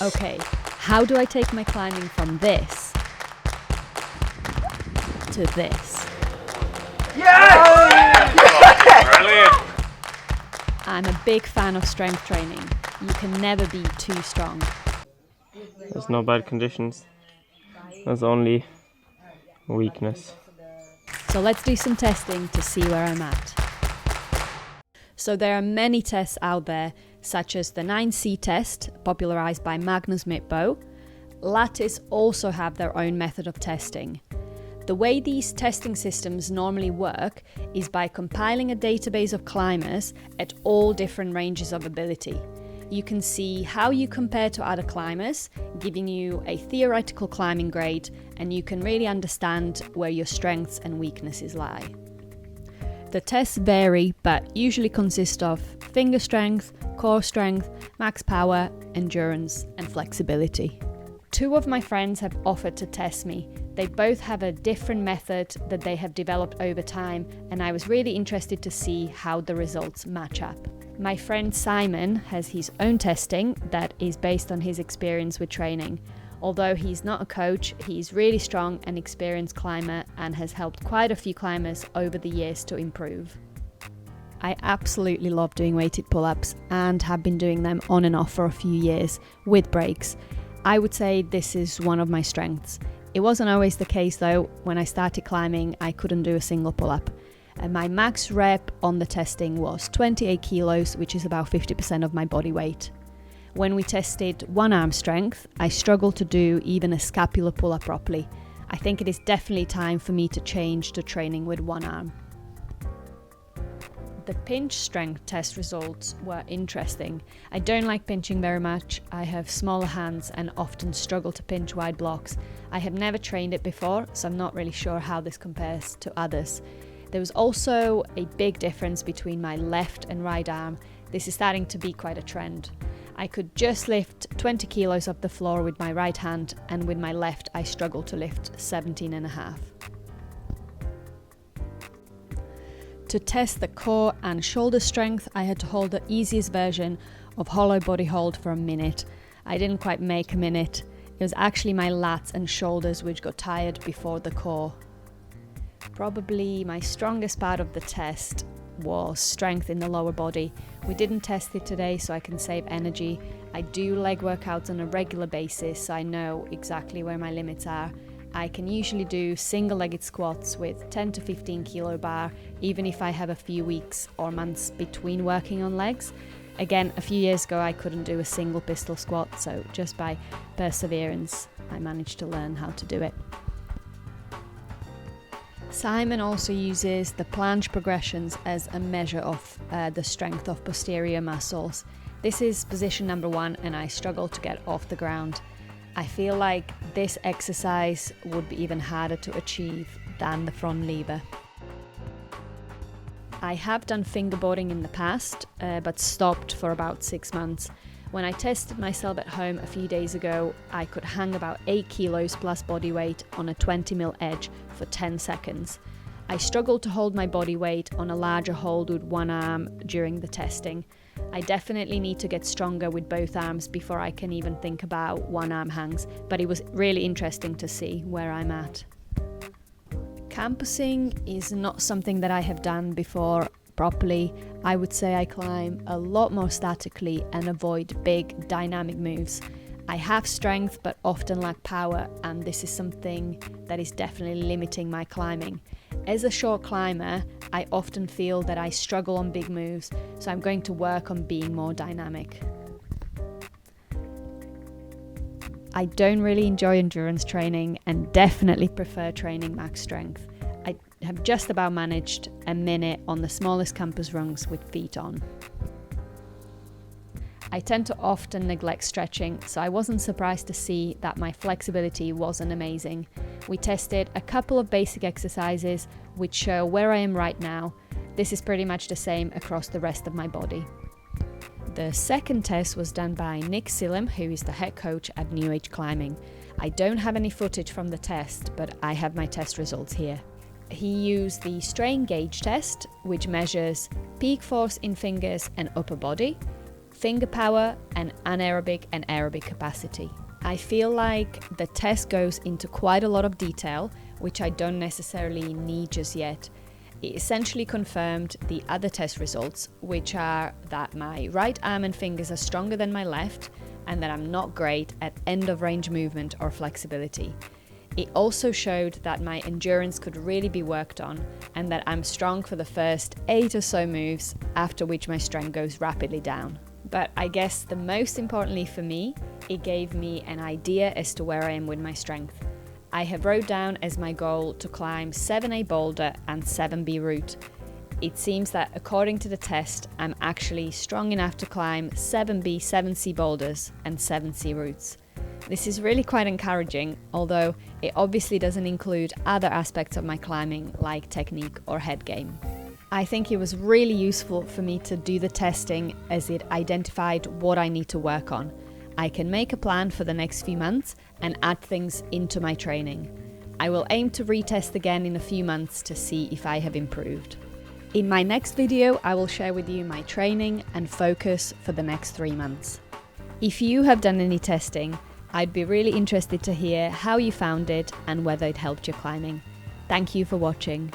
Okay, how do I take my climbing from this to this? Yes! Brilliant! I'm a big fan of strength training. You can never be too strong. There's no bad conditions. There's only weakness. So let's do some testing to see where I'm at. So there are many tests out there, such as the 9C test, popularized by Magnus Mitbo. Lattice also have their own method of testing. The way these testing systems normally work is by compiling a database of climbers at all different ranges of ability. You can see how you compare to other climbers, giving you a theoretical climbing grade, and you can really understand where your strengths and weaknesses lie. The tests vary, but usually consist of finger strength, core strength, max power, endurance, and flexibility. Two of my friends have offered to test me. They both have a different method that they have developed over time, and I was really interested to see how the results match up. My friend Simon has his own testing that is based on his experience with training. Although he's not a coach, he's really strong and experienced climber and has helped quite a few climbers over the years to improve. I absolutely love doing weighted pull-ups and have been doing them on and off for a few years with breaks. I would say this is one of my strengths. It wasn't always the case though. When I started climbing, I couldn't do a single pull-up. And my max rep on the testing was 28 kilos, which is about 50% of my body weight. When we tested one arm strength, I struggled to do even a scapular pull-up properly. I think it is definitely time for me to change to training with one arm. The pinch strength test results were interesting. I don't like pinching very much. I have smaller hands and often struggle to pinch wide blocks. I have never trained it before, so I'm not really sure how this compares to others. There was also a big difference between my left and right arm. This is starting to be quite a trend. I could just lift 20 kilos off the floor with my right hand, and with my left I struggled to lift 17.5. To test the core and shoulder strength, I had to hold the easiest version of hollow body hold for a minute. I didn't quite make a minute. It was actually my lats and shoulders which got tired before the core. Probably my strongest part of the test was strength in the lower body. We didn't test it today, so I can save energy. I do leg workouts on a regular basis, so I know exactly where my limits are. I can usually do single-legged squats with 10 to 15 kilo bar, even if I have a few weeks or months between working on legs. Again, a few years ago I couldn't do a single pistol squat, so just by perseverance I managed to learn how to do it. Simon also uses the planche progressions as a measure of the strength of posterior muscles. This is position number 1 and I struggle to get off the ground. I feel like this exercise would be even harder to achieve than the front lever. I have done fingerboarding in the past, but stopped for about 6 months. When I tested myself at home a few days ago, I could hang about 8 kilos plus body weight on a 20mm edge for 10 seconds. I struggled to hold my body weight on a larger hold with one arm during the testing. I definitely need to get stronger with both arms before I can even think about one arm hangs, but it was really interesting to see where I'm at. Campusing is not something that I have done before properly. I would say I climb a lot more statically and avoid big dynamic moves. I have strength but often lack power, and this is something that is definitely limiting my climbing. As a short climber, I often feel that I struggle on big moves, so I'm going to work on being more dynamic. I don't really enjoy endurance training and definitely prefer training max strength. I have just about managed a minute on the smallest campus rungs with feet on. I tend to often neglect stretching, so I wasn't surprised to see that my flexibility wasn't amazing. We tested a couple of basic exercises which show where I am right now. This is pretty much the same across the rest of my body. The second test was done by Nick Sillem, who is the head coach at New Age Climbing. I don't have any footage from the test, but I have my test results here. He used the strain gauge test, which measures peak force in fingers and upper body, finger power, and anaerobic and aerobic capacity. I feel like the test goes into quite a lot of detail, which I don't necessarily need just yet. It essentially confirmed the other test results, which are that my right arm and fingers are stronger than my left, and that I'm not great at end of range movement or flexibility. It also showed that my endurance could really be worked on, and that I'm strong for the first 8 or so moves, after which my strength goes rapidly down. But I guess the most importantly for me, it gave me an idea as to where I am with my strength. I have wrote down as my goal to climb 7A boulder and 7B route. It seems that according to the test, I'm actually strong enough to climb 7B, 7C boulders and 7C routes. This is really quite encouraging, although it obviously doesn't include other aspects of my climbing like technique or head game. I think it was really useful for me to do the testing as it identified what I need to work on. I can make a plan for the next few months and add things into my training. I will aim to retest again in a few months to see if I have improved. In my next video, I will share with you my training and focus for the next 3 months. If you have done any testing, I'd be really interested to hear how you found it and whether it helped your climbing. Thank you for watching.